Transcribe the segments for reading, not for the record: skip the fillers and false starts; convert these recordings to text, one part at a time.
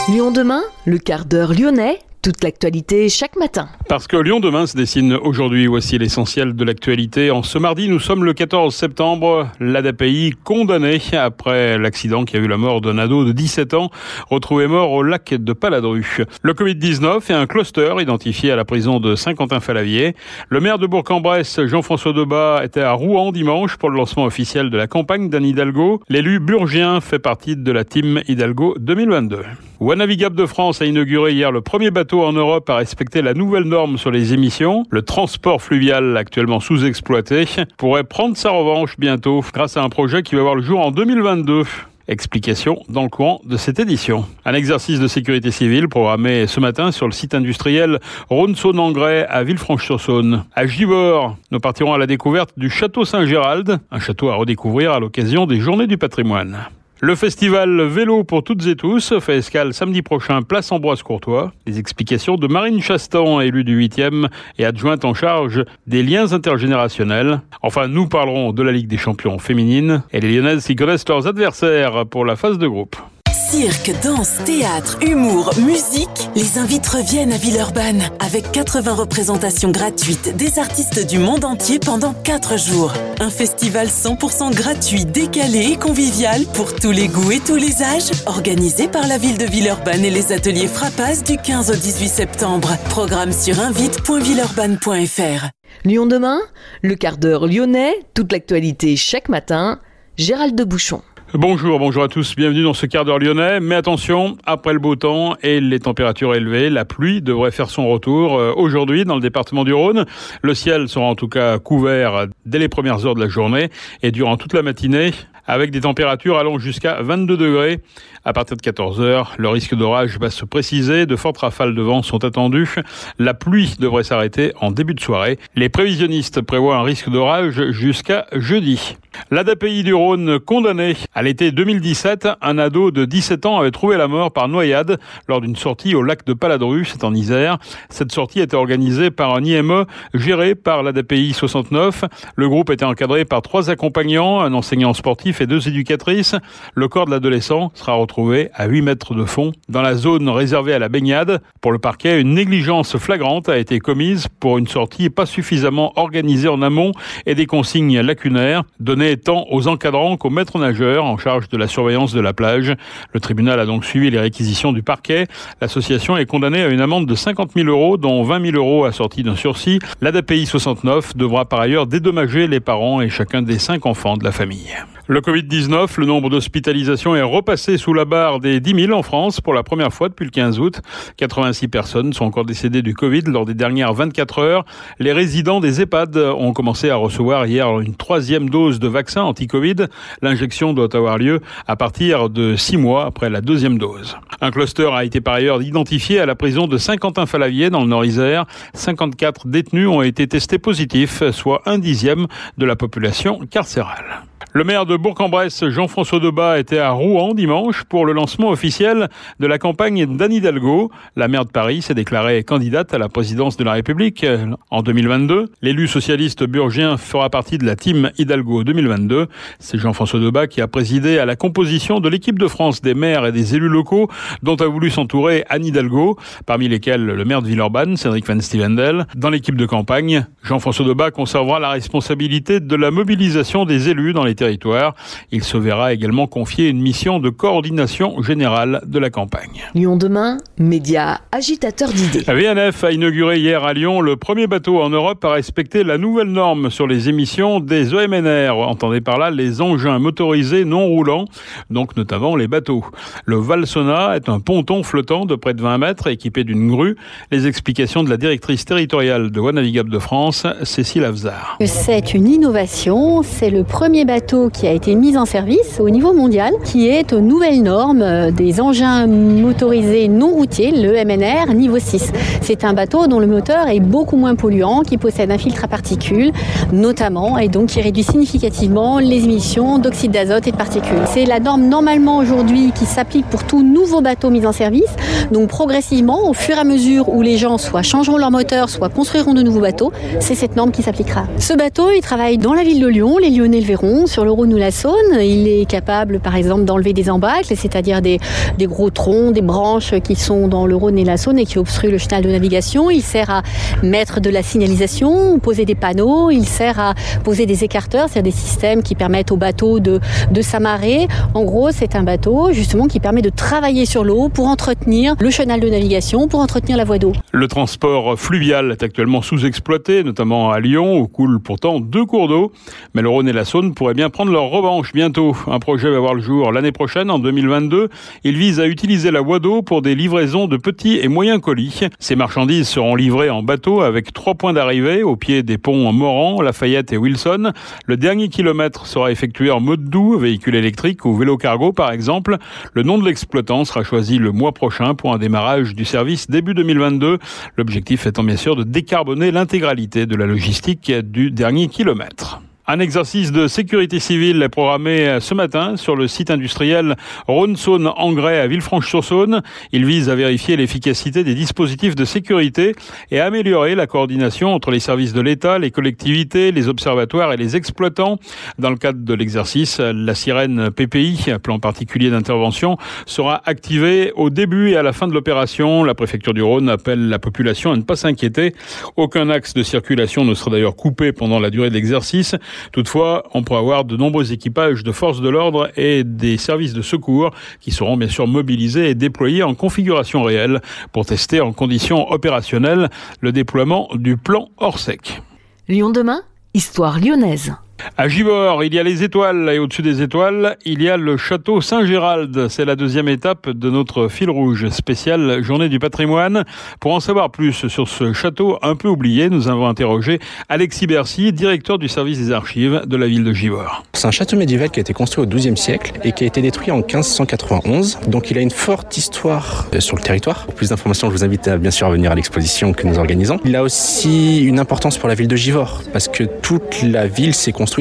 Lyon demain, le quart d'heure lyonnais, toute l'actualité chaque matin. Parce que Lyon demain se dessine aujourd'hui, voici l'essentiel de l'actualité. En ce mardi, nous sommes le 14 septembre, l'ADAPI condamné après l'accident qui a eu la mort d'un ado de 17 ans, retrouvé mort au lac de Paladru. Le Covid-19 et un cluster identifié à la prison de Saint-Quentin-Fallavier. Le maire de Bourg-en-Bresse, Jean-François Debat, était à Rouen dimanche pour le lancement officiel de la campagne d'Anne Hidalgo. L'élu burgien fait partie de la team Hidalgo 2022. Wanavigab de France a inauguré hier le premier bateau en Europe à respecter la nouvelle norme sur les émissions. Le transport fluvial, actuellement sous-exploité, pourrait prendre sa revanche bientôt grâce à un projet qui va voir le jour en 2022. Explication dans le courant de cette édition. Un exercice de sécurité civile programmé ce matin sur le site industriel Rhône-Saône-Engrais à Villefranche-sur-Saône. À Givors, nous partirons à la découverte du château Saint-Gérald, un château à redécouvrir à l'occasion des Journées du patrimoine. Le festival Vélo pour toutes et tous fait escale samedi prochain, place Ambroise-Courtois. Les explications de Marine Chastan, élue du 8e et adjointe en charge des liens intergénérationnels. Enfin, nous parlerons de la Ligue des champions féminines et les Lyonnaises qui connaissent leurs adversaires pour la phase de groupe. Cirque, danse, théâtre, humour, musique, les invites reviennent à Villeurbanne avec 80 représentations gratuites des artistes du monde entier pendant 4 jours. Un festival 100% gratuit, décalé et convivial pour tous les goûts et tous les âges, organisé par la ville de Villeurbanne et les ateliers Frappas du 15 au 18 septembre. Programme sur invite.villeurbanne.fr. Lyon demain, le quart d'heure lyonnais, toute l'actualité chaque matin, Gérald de Bouchon. Bonjour à tous, bienvenue dans ce quart d'heure lyonnais. Mais attention, après le beau temps et les températures élevées, la pluie devrait faire son retour aujourd'hui dans le département du Rhône. Le ciel sera en tout cas couvert dès les premières heures de la journée et durant toute la matinée, avec des températures allant jusqu'à 22 degrés. À partir de 14 heures, le risque d'orage va se préciser. De fortes rafales de vent sont attendues. La pluie devrait s'arrêter en début de soirée. Les prévisionnistes prévoient un risque d'orage jusqu'à jeudi. L'ADAPI du Rhône condamné. À l'été 2017, un ado de 17 ans avait trouvé la mort par noyade lors d'une sortie au lac de Paladru, c'est en Isère. Cette sortie était organisée par un IME géré par l'ADAPI 69. Le groupe était encadré par 3 accompagnants, un enseignant sportif et 2 éducatrices. Le corps de l'adolescent sera retrouvé à 8 mètres de fond dans la zone réservée à la baignade. Pour le parquet, une négligence flagrante a été commise pour une sortie pas suffisamment organisée en amont et des consignes lacunaires données tant aux encadrants qu'aux maîtres nageurs en charge de la surveillance de la plage. Le tribunal a donc suivi les réquisitions du parquet. L'association est condamnée à une amende de 50 000 €, dont 20 000 € assortis d'un sursis. L'ADAPI 69 devra par ailleurs dédommager les parents et chacun des 5 enfants de la famille. Le Covid-19, le nombre d'hospitalisations est repassé sous la barre des 10 000 en France pour la première fois depuis le 15 août. 86 personnes sont encore décédées du Covid lors des dernières 24 heures. Les résidents des EHPAD ont commencé à recevoir hier une 3e dose de vaccin anti-Covid. L'injection doit avoir lieu à partir de 6 mois après la 2e dose. Un cluster a été par ailleurs identifié à la prison de Saint-Quentin-Fallavier dans le Nord-Isère. 54 détenus ont été testés positifs, soit 1/10 de la population carcérale. Le maire de Bourg-en-Bresse, Jean-François Debat, était à Rouen dimanche pour le lancement officiel de la campagne d'Anne Hidalgo. La maire de Paris s'est déclarée candidate à la présidence de la République en 2022. L'élu socialiste burgien fera partie de la team Hidalgo 2022. C'est Jean-François Debat qui a présidé à la composition de l'équipe de France des maires et des élus locaux dont a voulu s'entourer Anne Hidalgo, parmi lesquels le maire de Villeurbanne, Cédric Van Stevendel. Dans l'équipe de campagne, Jean-François Debat conservera la responsabilité de la mobilisation des élus dans les territoire. Il se verra également confier une mission de coordination générale de la campagne. Lyon demain, média agitateur d'idées. VNF a inauguré hier à Lyon le premier bateau en Europe à respecter la nouvelle norme sur les émissions des EMNR. Entendez par là les engins motorisés non roulants, donc notamment les bateaux. Le Valsona est un ponton flottant de près de 20 mètres équipé d'une grue. Les explications de la directrice territoriale de Wanavigab de France, Cécile Avzard. C'est une innovation, c'est le premier bateau bateau qui a été mis en service au niveau mondial, qui est aux nouvelles normes des engins motorisés non routiers, le MNR niveau 6. C'est un bateau dont le moteur est beaucoup moins polluant, qui possède un filtre à particules notamment, et donc qui réduit significativement les émissions d'oxyde d'azote et de particules. C'est la norme normalement aujourd'hui qui s'applique pour tout nouveau bateau mis en service. Donc progressivement, au fur et à mesure où les gens soit changeront leur moteur, soit construiront de nouveaux bateaux, c'est cette norme qui s'appliquera. Ce bateau, il travaille dans la ville de Lyon, les Lyonnais le verront, sur le Rhône ou la Saône. Il est capable par exemple d'enlever des embâcles, c'est-à-dire des gros troncs, des branches qui sont dans le Rhône et la Saône et qui obstruent le chenal de navigation. Il sert à mettre de la signalisation, poser des panneaux, il sert à poser des écarteurs, c'est-à-dire des systèmes qui permettent au bateau de s'amarrer. En gros, c'est un bateau justement qui permet de travailler sur l'eau pour entretenir le chenal de navigation, pour entretenir la voie d'eau. Le transport fluvial est actuellement sous-exploité, notamment à Lyon, où coulent pourtant 2 cours d'eau. Mais le Rhône et la Saône pourraient bien prendre leur revanche bientôt. Un projet va voir le jour l'année prochaine, en 2022. Il vise à utiliser la voie d'eau pour des livraisons de petits et moyens colis. Ces marchandises seront livrées en bateau avec 3 points d'arrivée au pied des ponts Morand, Lafayette et Wilson. Le dernier kilomètre sera effectué en mode doux, véhicule électrique ou vélo cargo par exemple. Le nom de l'exploitant sera choisi le mois prochain pour un démarrage du service début 2022. L'objectif étant bien sûr de décarboner l'intégralité de la logistique du dernier kilomètre. Un exercice de sécurité civile est programmé ce matin sur le site industriel Rhône-Saône-Engrais à Villefranche-sur-Saône. Il vise à vérifier l'efficacité des dispositifs de sécurité et à améliorer la coordination entre les services de l'État, les collectivités, les observatoires et les exploitants. Dans le cadre de l'exercice, la sirène PPI, plan particulier d'intervention, sera activée au début et à la fin de l'opération. La préfecture du Rhône appelle la population à ne pas s'inquiéter. Aucun axe de circulation ne sera d'ailleurs coupé pendant la durée de l'exercice. Toutefois, on pourra avoir de nombreux équipages de forces de l'ordre et des services de secours qui seront bien sûr mobilisés et déployés en configuration réelle pour tester en conditions opérationnelles le déploiement du plan Orsec. Lyon demain, histoire lyonnaise. À Givors, il y a les étoiles et au-dessus des étoiles, il y a le château Saint-Gérald. C'est la deuxième étape de notre fil rouge spécial Journée du patrimoine. Pour en savoir plus sur ce château un peu oublié, nous avons interrogé Alexis Bercy, directeur du service des archives de la ville de Givors. C'est un château médiéval qui a été construit au XIIe siècle et qui a été détruit en 1591. Donc il a une forte histoire sur le territoire. Pour plus d'informations, je vous invite bien sûr à venir à l'exposition que nous organisons. Il a aussi une importance pour la ville de Givors parce que toute la ville s'est construite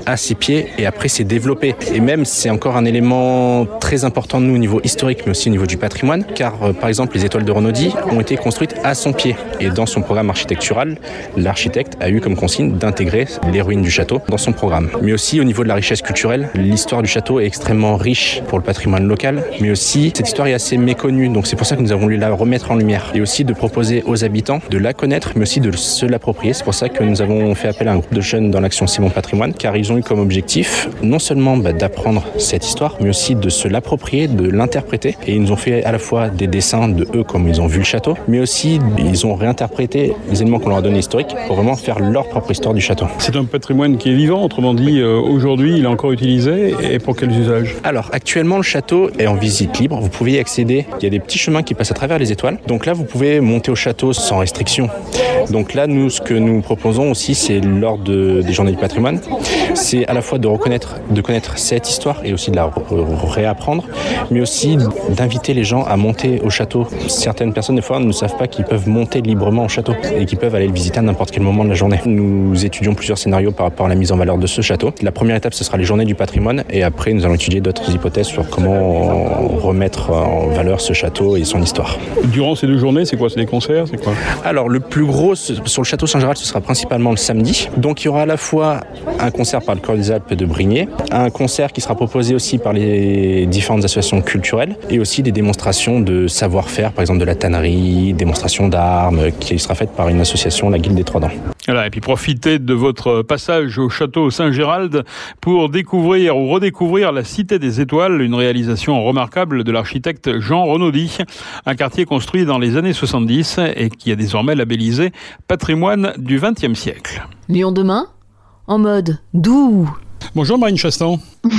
à ses pieds et après s'est développée. Et même c'est encore un élément très important de nous au niveau historique mais aussi au niveau du patrimoine car par exemple les étoiles de Renaudie ont été construites à son pied et dans son programme architectural, l'architecte a eu comme consigne d'intégrer les ruines du château dans son programme. Mais aussi au niveau de la richesse culturelle, l'histoire du château est extrêmement riche pour le patrimoine local mais aussi cette histoire est assez méconnue donc c'est pour ça que nous avons voulu la remettre en lumière et aussi de proposer aux habitants de la connaître mais aussi de se l'approprier. C'est pour ça que nous avons fait appel à un groupe de jeunes dans l'action C'est mon patrimoine car ils ont eu comme objectif non seulement d'apprendre cette histoire mais aussi de se l'approprier, de l'interpréter et ils nous ont fait à la fois des dessins de eux comme ils ont vu le château mais aussi ils ont réinterprété les éléments qu'on leur a donnés historiques pour vraiment faire leur propre histoire du château. C'est un patrimoine qui est vivant, autrement dit aujourd'hui il est encore utilisé et pour quels usages? Alors actuellement le château est en visite libre, vous pouvez y accéder, il y a des petits chemins qui passent à travers les étoiles donc là vous pouvez monter au château sans restriction. Donc là nous ce que nous proposons aussi c'est lors des journées du patrimoine c'est à la fois de connaître cette histoire et aussi de la réapprendre, mais aussi d'inviter les gens à monter au château. Certaines personnes, des fois, ne savent pas qu'ils peuvent monter librement au château et qu'ils peuvent aller le visiter à n'importe quel moment de la journée. Nous étudions plusieurs scénarios par rapport à la mise en valeur de ce château. La première étape, ce sera les journées du patrimoine et après, nous allons étudier d'autres hypothèses sur comment remettre en valeur ce château et son histoire. Durant ces 2 journées, c'est quoi? C'est des concerts? C'est quoi? Alors, le plus gros sur le château Saint-Gérald, ce sera principalement le samedi. Donc, il y aura à la fois un concert par le Chœur des Alpes de Brignais, un concert qui sera proposé aussi par les différentes associations culturelles et aussi des démonstrations de savoir-faire, par exemple de la tannerie, démonstrations d'armes qui sera faite par une association, la Guilde des Trois Dents. Voilà, et puis profitez de votre passage au château Saint-Gérald pour découvrir ou redécouvrir la Cité des Étoiles, une réalisation remarquable de l'architecte Jean Renaudie, un quartier construit dans les années 70 et qui est désormais labellisé patrimoine du XXe siècle. Lyon demain, en mode doux Bonjour Marine Chastan.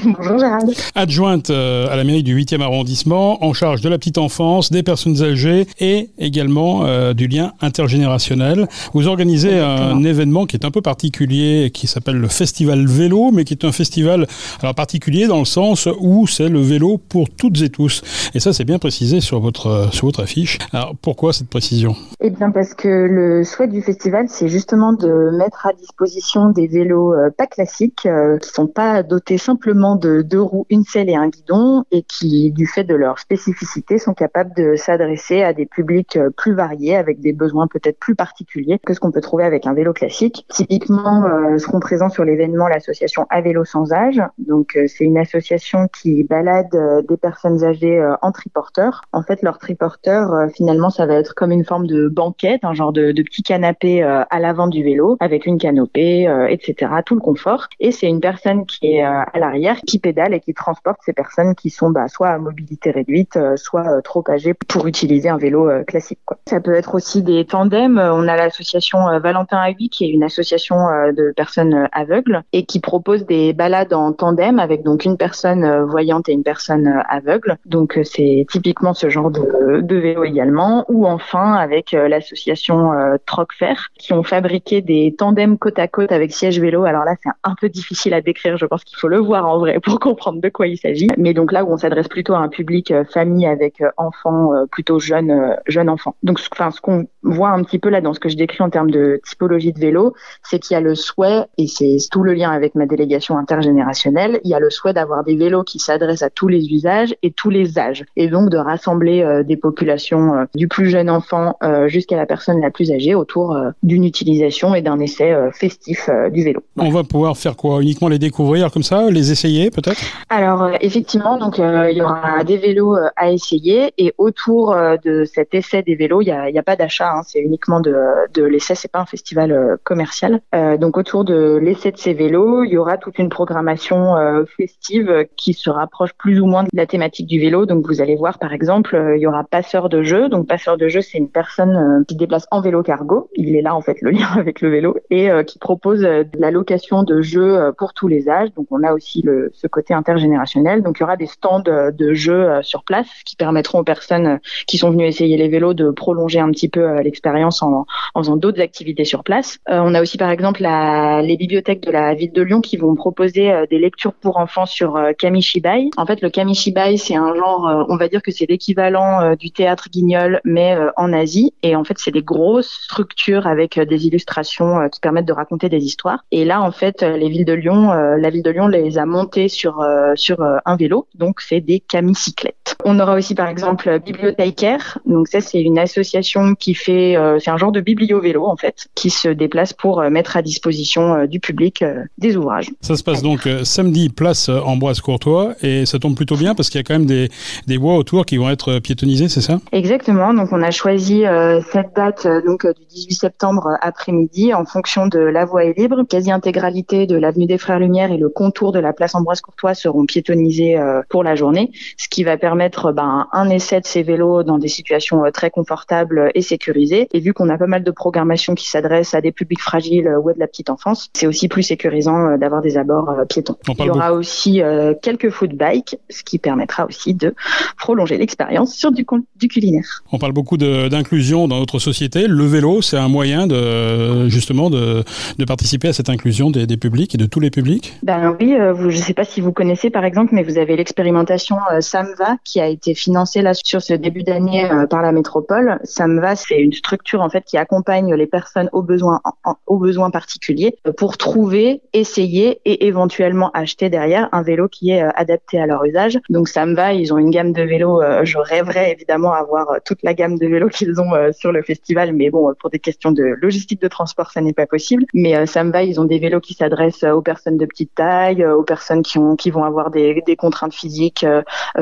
Bonjour Gérald. Adjointe à la mairie du 8e arrondissement, en charge de la petite enfance, des personnes âgées et également du lien intergénérationnel. Vous organisez un événement qui est un peu particulier, qui s'appelle le Festival Vélo, mais qui est un festival particulier dans le sens où c'est le vélo pour toutes et tous. Et ça, c'est bien précisé sur votre affiche. Alors, pourquoi cette précision ? Eh bien, parce que le souhait du festival, c'est justement de mettre à disposition des vélos pas classiques, qui sont pas dotés simplement de 2 roues, une selle et un guidon, et qui, du fait de leur spécificité, sont capables de s'adresser à des publics plus variés, avec des besoins peut-être plus particuliers que ce qu'on peut trouver avec un vélo classique. Typiquement, seront présents sur l'événement l'association À Vélo Sans Âge. Donc, c'est une association qui balade des personnes âgées en triporteur. En fait, leur triporteur, finalement, ça va être comme une forme de banquette, un genre de petit canapé à l'avant du vélo, avec une canopée, etc., tout le confort. Et c'est une personne qui est à l'arrière, qui pédale et qui transporte ces personnes qui sont soit à mobilité réduite, soit trop âgées pour utiliser un vélo classique, quoi. Ça peut être aussi des tandems. On a l'association Valentin Ahui, qui est une association de personnes aveugles et qui propose des balades en tandem avec donc une personne voyante et une personne aveugle. Donc c'est typiquement ce genre de vélo également. Ou enfin avec l'association Trocfer, qui ont fabriqué des tandems côte à côte avec siège vélo. Alors là, c'est un peu difficile à décrire. Je pense qu'il faut le voir en vrai pour comprendre de quoi il s'agit. Mais donc là où on s'adresse plutôt à un public famille avec enfants, plutôt jeunes enfants. Donc ce qu'on voit un petit peu là dans ce que je décris en termes de typologie de vélo, c'est qu'il y a le souhait, et c'est tout le lien avec ma délégation intergénérationnelle, il y a le souhait d'avoir des vélos qui s'adressent à tous les usages et tous les âges. Et donc de rassembler des populations du plus jeune enfant jusqu'à la personne la plus âgée autour d'une utilisation et d'un essai festif du vélo. On va pouvoir faire quoi ? Uniquement les découvrir comme ça, les essayer peut-être ? Alors effectivement, donc il y aura des vélos à essayer, et autour de cet essai des vélos, il y a pas d'achat, hein, c'est uniquement de l'essai, c'est pas un festival commercial. Donc autour de l'essai de ces vélos, il y aura toute une programmation festive qui se rapproche plus ou moins de la thématique du vélo. Donc vous allez voir par exemple, il y aura passeur de jeu. Donc passeur de jeu, c'est une personne qui se déplace en vélo cargo. Il est là en fait le lien avec le vélo, et qui propose de la location de jeux pour tous les âges. Donc on a aussi ce côté intergénérationnel. Donc il y aura des stands de jeux sur place qui permettront aux personnes qui sont venues essayer les vélos de prolonger un petit peu l'expérience en faisant d'autres activités sur place. On a aussi par exemple les bibliothèques de la ville de Lyon qui vont proposer des lectures pour enfants sur Kamishibai. En fait, le Kamishibai, c'est un genre, on va dire que c'est l'équivalent du théâtre Guignol, mais en Asie. Et en fait, c'est des grosses structures avec des illustrations qui permettent de raconter des histoires. Et là, en fait, la ville de Lyon les a montés sur un vélo. Donc, c'est des camicyclettes. On aura aussi par exemple Bibliothécaire. Donc ça, c'est une association qui fait, c'est un genre de biblio-vélo en fait, qui se déplace pour mettre à disposition du public des ouvrages. Ça se passe donc samedi, place Ambroise Courtois, et ça tombe plutôt bien parce qu'il y a quand même des voies autour qui vont être piétonnisées, c'est ça ? Exactement. Donc on a choisi cette date du 18 septembre après-midi en fonction de la voie est libre. Quasi-intégralité de l'avenue des Frères Lumière et le contour de la place Ambroise Courtois seront piétonnisés pour la journée, ce qui va permettre un essai de ces vélos dans des situations très confortables et sécurisées. Et vu qu'on a pas mal de programmation qui s'adresse à des publics fragiles ou à de la petite enfance, c'est aussi plus sécurisant d'avoir des abords piétons. Il y aura aussi quelques footbikes, ce qui permettra aussi de prolonger l'expérience sur du culinaire. On parle beaucoup d'inclusion dans notre société. Le vélo, c'est un moyen de participer à cette inclusion des publics et de tous les publics ? Ben oui, je ne sais pas si vous connaissez par exemple, mais vous avez l'expérimentation SAMVA qui a été financée là sur ce début d'année par la métropole. SAMVA, c'est une structure en fait qui accompagne les personnes aux besoins particuliers pour trouver, essayer et éventuellement acheter derrière un vélo qui est adapté à leur usage. Donc SAMVA, ils ont une gamme de vélos. Je rêverais évidemment avoir toute la gamme de vélos qu'ils ont sur le festival, mais bon, pour des questions de logistique de transport, ça n'est pas possible. Mais SAMVA, ils ont des vélos qui s'adressent aux personnes de petite taille, aux personnes qui vont avoir des contraintes physiques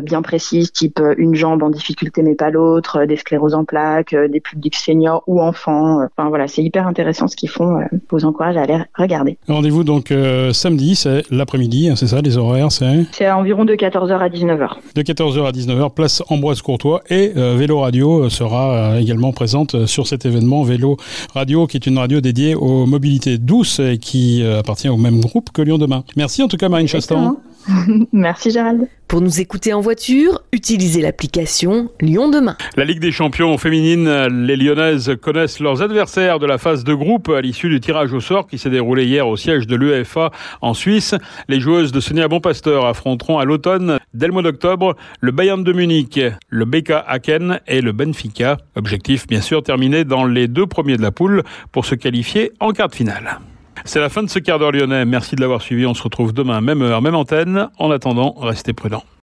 bien précises, type une jambe en difficulté mais pas l'autre, des scléroses en plaques, des publics seniors ou enfants. Enfin voilà, c'est hyper intéressant ce qu'ils font. Je vous encourage à aller regarder. Rendez-vous donc samedi, c'est l'après-midi, c'est ça, les horaires, c'est à environ de 14h à 19h. De 14h à 19h, place Ambroise Courtois, et Vélo Radio sera également présente sur cet événement. Vélo Radio, qui est une radio dédiée aux mobilités douces et qui appartient au même groupe que Lyon demain. Merci en tout cas Marine Chastan. Merci Gérald. Pour nous écouter en voiture, utilisez l'application Lyon Demain. La Ligue des champions féminines, les Lyonnaises connaissent leurs adversaires de la phase de groupe à l'issue du tirage au sort qui s'est déroulé hier au siège de l'UEFA en Suisse. Les joueuses de Sonia Bonpasteur affronteront à l'automne, dès le mois d'octobre, le Bayern de Munich, le BK Haken et le Benfica. Objectif bien sûr terminer dans les 2 premiers de la poule pour se qualifier en quart de finale. C'est la fin de ce quart d'heure lyonnais. Merci de l'avoir suivi. On se retrouve demain, même heure, même antenne. En attendant, restez prudents.